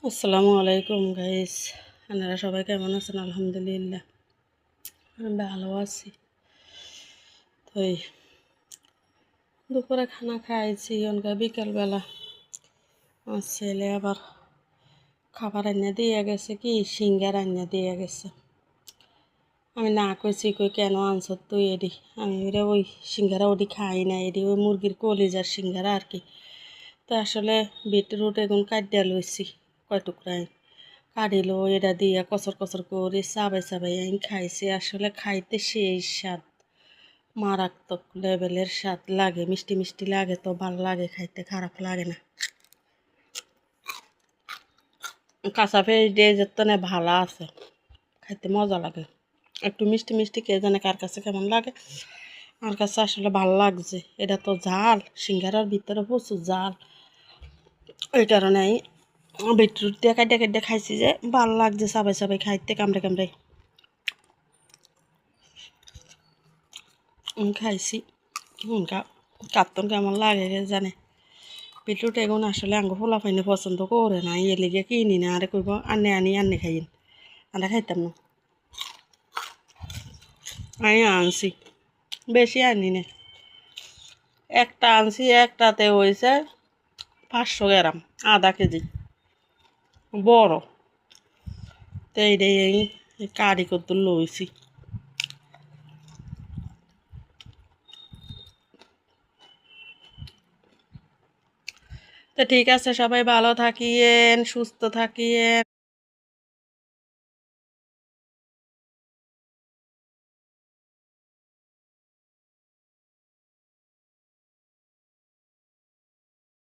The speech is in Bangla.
আসসালামু আলাইকুম গাইস। আপনারা সবাই কেমন আছেন? আলহামদুলিল্লাহ আমি ভালো আছি। তো দুপুরে খানা খাইছি, অনকা বিকালবেলা আমার ছেলে আবার খাবার রান্না দিয়ে গেছে, কি সিঙ্গার রান্না দিয়ে গেছে। আমি না কইছি, কই কেন আনছ তুই এডি? আমি ওই সিঙ্গারা ওডি খাই না, এডি ওই মুরগির কলিজার সিঙ্গারা আর কি। তো আসলে বিটরুট এগুন কাটিয়া লইছি কয় টুকরাই কাটিল, এটা দিয়ে কচর কচর করে চাবাই চাবাই আমি খাইছি। আসলে খাইতে সেই স্বাদ, মারাত্মক লেভেলের স্বাদ লাগে, মিষ্টি মিষ্টি লাগে, তো ভালো লাগে খাইতে, খারাপ লাগে না। কাঁচা পেঁয়াজ দিয়ে যেত না, ভালো আছে, খাইতে মজা লাগে। একটু মিষ্টি মিষ্টি কে জানে কার কাছে কেমন লাগে, আমার কাছে আসলে ভালো লাগছে। এটা তো ঝাল, সিঙ্গারার ভিতরে প্রচুর ঝাল, ওই কারণে বিটরুট দিয়ে কাটে কাটে খাইছি যে ভালো লাগছে, চাবাই চাবাই খাইতে, কামড়ে কামড়ে খাইছি। কাপ্তন কেমন লাগে জানে। বিটরুট এগুন আসলে আঙ্গ ফোলা ফাইনে পছন্দ করে না, এ লেগে কিনি না, আরে কইব আনে আনি আনে খাইন, আমরা খাইতাম না। আমি আনছি, বেশি আনি না, একটা আনছি, একটাতে হয়েছে 500 গ্রাম, আধা কেজি বড়। তো এইটাই এই কারি করতে লইছি। তো ঠিক আছে, সবাই ভালো থাকিয়েন, সুস্থ থাকিয়েন।